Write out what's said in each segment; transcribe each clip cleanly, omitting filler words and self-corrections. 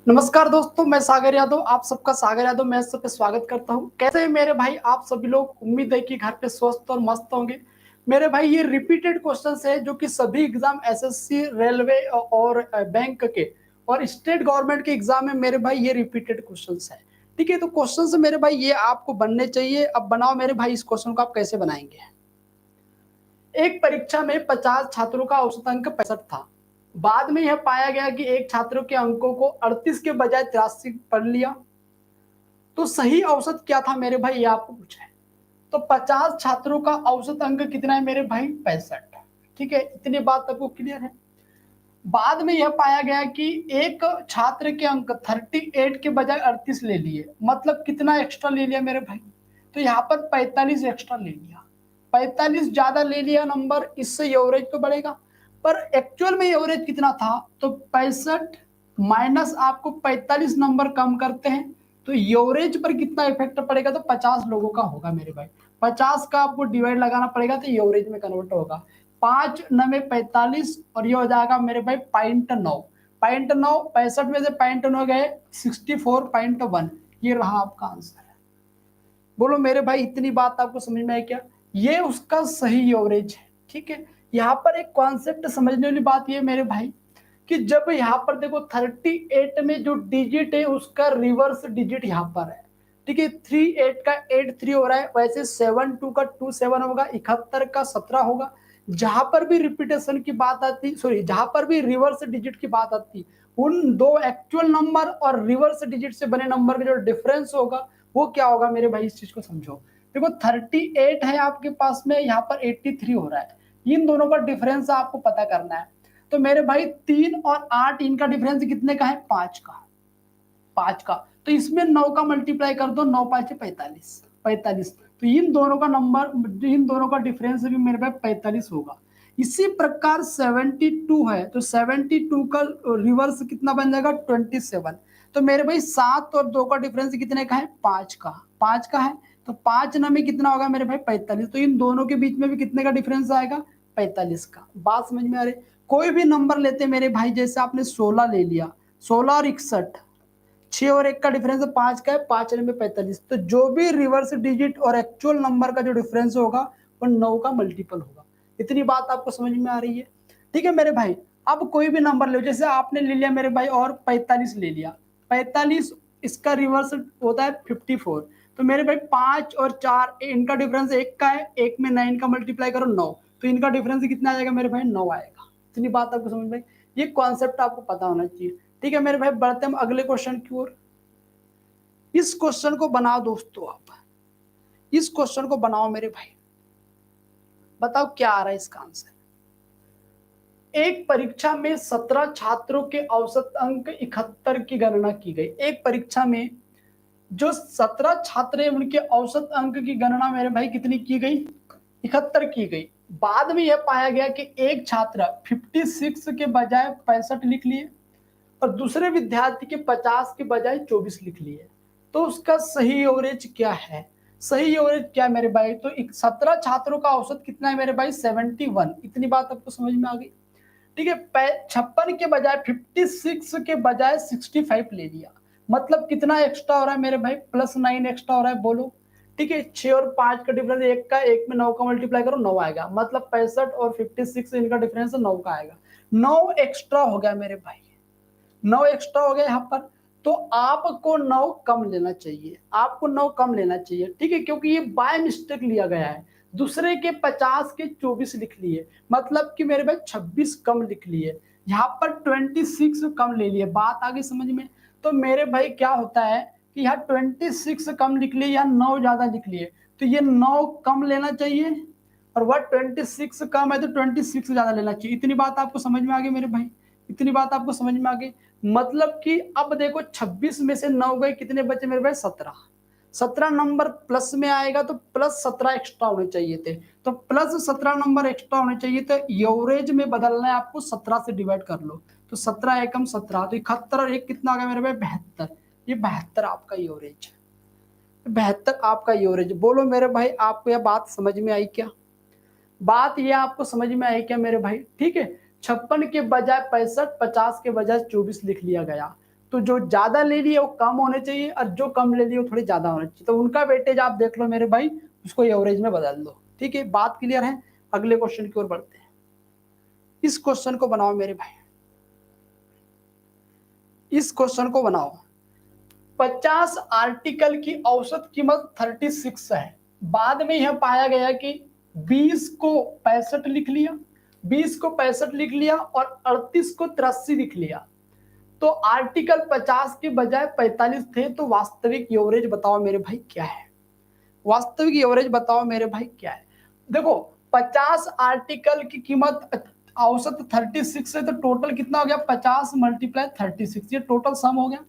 नमस्कार दोस्तों, मैं सागर यादव, आप सबका सागर यादव मैथ सब पे स्वागत करता हूं। कैसे हैं मेरे भाई आप सभी लोग? उम्मीद है कि घर पे स्वस्थ और मस्त होंगे। मेरे भाई ये रिपीटेड क्वेश्चंस है जो कि सभी एग्जाम एसएससी, रेलवे और बैंक के और स्टेट गवर्नमेंट के एग्जाम में मेरे भाई ये रिपीटेड क्वेश्चंस है। ठीक है, तो क्वेश्चंस मेरे भाई ये आपको बनने चाहिए। अब बनाओ मेरे भाई, इस क्वेश्चन को आप कैसे बनाएंगे। एक परीक्षा में 50 छात्रों का औसत अंक 65 था। बाद में यह पाया गया कि एक छात्र के अंकों को 38 के बजाय 83 पढ़ लिया। तो सही औसत क्या था मेरे भाई, ये आपको पूछा है। तो 50 छात्रों का औसत अंक कितना है मेरे भाई? 65। ठीक है, इतनी बात आपको क्लियर है। बाद में यह पाया गया कि एक छात्र के अंक 38 के बजाय 38 ले लिए। मतलब कितना एक्स्ट्रा ले लिया मेरे भाई? तो यहाँ पर 45 एक्स्ट्रा ले लिया। 45 ज्यादा ले लिया नंबर, इससे एवरेज तो बढ़ेगा। पर एक्चुअल में एवरेज कितना था? तो 65 माइनस आपको 45 नंबर कम करते हैं तो एवरेज पर कितना इफेक्ट पड़ेगा? तो 50 लोगों का होगा मेरे भाई। 50 का आपको डिवाइड लगाना पड़ेगा तो एवरेज में कन्वर्ट होगा। 5 9 45 और ये हो जाएगा मेरे भाई 0.9। 0.9, 65 में से 0.9 गए 64.1। ये रहा आपका आंसर। बोलो मेरे भाई, इतनी बात आपको समझ में आई क्या? ये उसका सही एवरेज है। ठीक है, यहाँ पर एक कॉन्सेप्ट समझने वाली बात ये मेरे भाई कि जब यहाँ पर देखो 38 में जो डिजिट है उसका रिवर्स डिजिट यहाँ पर है। ठीक है, 38 का 83 हो रहा है, वैसे 72 का 27 होगा, 71 का 17 होगा। जहां पर भी रिपीटेशन की बात आती, सॉरी, जहां पर भी रिवर्स डिजिट की बात आती, उन दो एक्चुअल नंबर और रिवर्स डिजिट से बने नंबर में जो डिफरेंस होगा वो क्या होगा मेरे भाई, इस चीज को समझो। देखो 38 है आपके पास में, यहाँ पर 83 हो रहा है। इन दोनों का डिफरेंस आपको पता करना है। तो मेरे भाई 3 और 8 इनका डिफरेंस कितने का है? 5 का। 5 का, तो इसमें 9 का मल्टीप्लाई कर दो, 9 5 45। 45, तो इन दोनों का नंबर, इन दोनों का डिफरेंस भी मेरे भाई 45 होगा। इसी प्रकार 72 है, तो 72 का रिवर्स कितना बन जाएगा? 27। तो मेरे भाई 7 और 2 का डिफरेंस कितने का है? 5 का। 5 का है, तो 5 न में कितना होगा मेरे भाई? 45। तो इन दोनों के बीच में भी कितने का डिफरेंस आएगा? 45 का। बात समझ में आ रही? कोई भी नंबर लेते मेरे भाई, जैसे आपने 16 ले लिया, 16 और 61, 6 और 1 का डिफरेंस 5 का है, 5 में 45। तो जो भी रिवर्स डिजिट और एक्चुअल नंबर का जो डिफरेंस होगा वो 9 का मल्टीपल होगा। इतनी बात आपको समझ में आ रही है? ठीक है मेरे भाई, अब कोई भी नंबर लो, जैसे आपने ले लिया मेरे भाई और 45 ले लिया। 45, इसका रिवर्स होता है 54। तो मेरे भाई 5 और 4 इनका डिफरेंस 1 का है, 1 में 9 का मल्टीप्लाई करो 9, तो इनका डिफरेंस कितना आ जाएगा मेरे भाई? 9 आएगा। इतनी बात आपको समझ में? ये कॉन्सेप्ट आपको पता होना चाहिए। ठीक है मेरे भाई, बढ़ते हम अगले क्वेश्चन की ओर। इस क्वेश्चन को बनाओ दोस्तों, आप इस क्वेश्चन को बनाओ मेरे भाई। बताओ क्या आ रहा है इसका आंसर। एक परीक्षा में 17 छात्रों के औसत अंक 71 की गणना की गई। एक परीक्षा में जो 17 छात्र हैं उनके औसत अंक की गणना मेरे भाई कितनी की गई? 71 की गई। बाद में यह पाया गया कि एक छात्र 56 के बजाय 65 लिख लिए और दूसरे विद्यार्थी के 50 के बजाय 24 लिख लिए। तो उसका सही एवरेज क्या है? सही एवरेज क्या है मेरे भाई? तो 17 छात्रों का औसत कितना है मेरे भाई? 71। इतनी बात आपको समझ में आ गई? ठीक है, 56 के बजाय 56 के बजाय 65 ले लिया। मतलब कितना एक्स्ट्रा हो रहा है मेरे भाई? +9 एक्स्ट्रा हो रहा है। बोलो। ठीक है, 6 और 5 का डिफरेंस 1 का, 1 में 9 का मल्टीप्लाई करो 9 आएगा। मतलब 65 और 56 इनका डिफरेंस 9 का आएगा। 9 एक्स्ट्रा हो गया मेरे भाई, 9 एक्स्ट्रा हो गया यहाँ पर। तो आपको 9 कम लेना चाहिए, आपको 9 कम लेना चाहिए। ठीक है, क्योंकि ये बाय मिस्टेक लिया गया है। दूसरे के 50 के 24 लिख लिए, मतलब कि मेरे भाई 26 कम लिख लिए। यहाँ पर 26 कम ले लिए। बात आगे समझ में? तो मेरे भाई क्या होता है कि यहाँ 26 कम लिख लिए, यहाँ 9 ज्यादा लिख लिए, तो ये 9 कम लेना चाहिए। और वह 26 कम है तो 26 ज्यादा लेना चाहिए। इतनी बात आपको समझ में आ गई मेरे भाई? इतनी बात आपको समझ में आ गई? मतलब कि अब देखो 26 में से 9 गए, कितने बचे मेरे भाई? 17। 17 नंबर प्लस में आएगा तो +17 एक्स्ट्रा होने चाहिए थे। तो +17 नंबर एक्स्ट्रा होने चाहिए, तो एवरेज में बदलना है आपको, 17 से डिवाइड कर लो। तो 17 एकम 17, तो 71 और 1 कितना आ गया मेरे भाई? 72। ये 72 आपका एवरेज है। 72 आपका एवरेज। बोलो मेरे भाई, आपको यह बात समझ में आई क्या? बात ये आपको समझ में आई क्या मेरे भाई? ठीक है, 56 के बजाय 65, 50 के बजाय 24 लिख लिया गया। तो जो ज्यादा ले लिए वो कम होने चाहिए और जो कम ले लिए वो थोड़े ज्यादा होने चाहिए। तो उनका वेटेज आप देख लो मेरे भाई, उसको एवरेज में बदल दो। ठीक है, बात क्लियर है। अगले क्वेश्चन की ओर बढ़ते हैं। इस क्वेश्चन को बनाओ मेरे भाई, इस क्वेश्चन को बनाओ। 50 आर्टिकल की औसत कीमत 36 है। बाद में यह पाया गया कि 20 को 65 लिख लिया, 20 को 65 लिख लिया और 38 को 83 लिख लिया। तो आर्टिकल 50 के बजाय 45 थे। तो वास्तविक एवरेज बताओ मेरे भाई क्या है? वास्तविक एवरेज बताओ मेरे भाई क्या है? देखो 50 आर्टिकल की कीमत औसत 36 है, तो टोटल कितना हो गया? 50 मल्टीप्लाई 36, ये टोटल सम हो गया।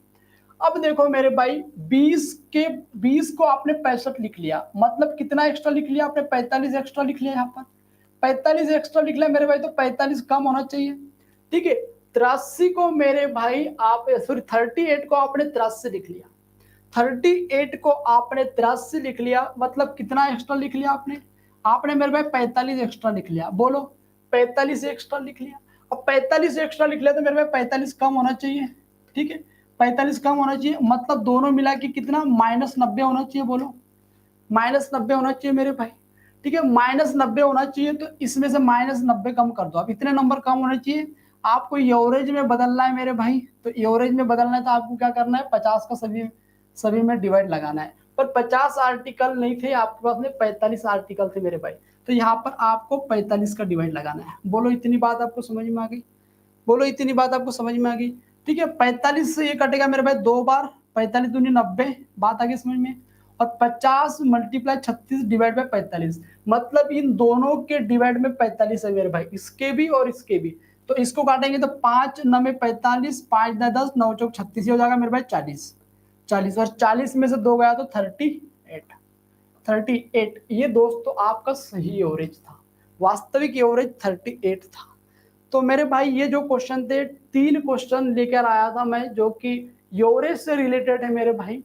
अब देखो मेरे भाई 20 को आपने 65 लिख लिया, मतलब कितना एक्स्ट्रा लिख लिया आपने? 45 एक्स्ट्रा लिख लिया। यहाँ पर 45 एक्स्ट्रा लिख लिया मेरे भाई, तो 45 कम होना चाहिए। ठीक है, 83 को मेरे भाई आप सॉरी 38 को आपने 83 लिख लिया, 38 को आपने 83 लिख लिया, मतलब कितना एक्स्ट्रा लिख लिया आपने? आपने मेरे भाई 45 एक्स्ट्रा लिख लिया। बोलो 45 एक्स्ट्रा लिख लिया। अब 45 एक्स्ट्रा लिख लिया तो मेरे भाई 45 कम होना चाहिए। ठीक है, 45 कम होना चाहिए, मतलब दोनों मिला के कितना? -90 होना चाहिए। बोलो -90 होना चाहिए मेरे भाई। ठीक है, -90 होना चाहिए, तो इसमें से -90 कम कर दो। अब इतने नंबर कम होने चाहिए। आपको एवरेज में बदलना है मेरे भाई, तो एवरेज में बदलना है तो आपको क्या करना है? 50 का सभी सभी में डिवाइड लगाना है। पर 50 आर्टिकल नहीं थे आपके पास में, 45 आर्टिकल थे मेरे भाई, तो यहाँ पर आपको 45 का डिवाइड लगाना है। बोलो इतनी बात आपको समझ में आ गई? बोलो इतनी बात आपको समझ में आ गई? ठीक है, 45 से ये कटेगा मेरे भाई 2 बार, 45 दूनी 90, बात आ गई समझ में? और 50 मल्टीप्लाई 36 डिवाइड बाय 45, मतलब इन दोनों के डिवाइड में 45 है मेरे भाई, इसके भी और इसके भी। तो इसको काटेंगे तो 5 9 में 45, 5 10 9 चौक 36 हो जाएगा मेरे भाई 40, 40 और 40 में से 2 गया तो 38, 38। ये दोस्तों आपका सही एवरेज था, वास्तविक एवरेज 38 था। तो मेरे भाई ये जो क्वेश्चन थे, 3 क्वेश्चन लेकर आया था मैं, जो कि एवरेज से रिलेटेड है मेरे भाई।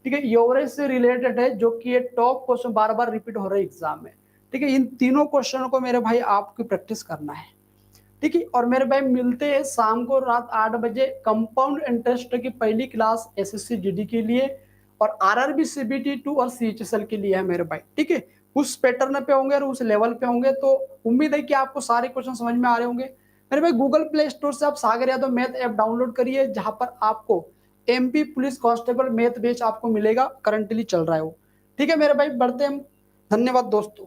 ठीक है, एवरेज से रिलेटेड है, जो कि ये टॉप क्वेश्चन बार बार रिपीट हो रहे एग्जाम में। ठीक है, इन तीनों क्वेश्चन को मेरे भाई आपकी प्रैक्टिस करना है। ठीक है, और मेरे भाई मिलते हैं शाम को रात 8 बजे कंपाउंड इंटरेस्ट की पहली क्लास एसएससी जीडी के लिए, और आरआरबी सीबीटी 2 और सीएचएसएल के लिए है मेरे भाई। ठीक है, उस पैटर्न पे होंगे और उस लेवल पे होंगे। तो उम्मीद है कि आपको सारे क्वेश्चन समझ में आ रहे होंगे मेरे भाई। गूगल प्ले स्टोर से आप सागर यादव मैथ ऐप डाउनलोड करिए, जहां पर आपको एमपी पुलिस कांस्टेबल मैथ बेच आपको मिलेगा, करंटली चल रहा है वो। ठीक है मेरे भाई, बढ़ते हैं हम। धन्यवाद दोस्तों।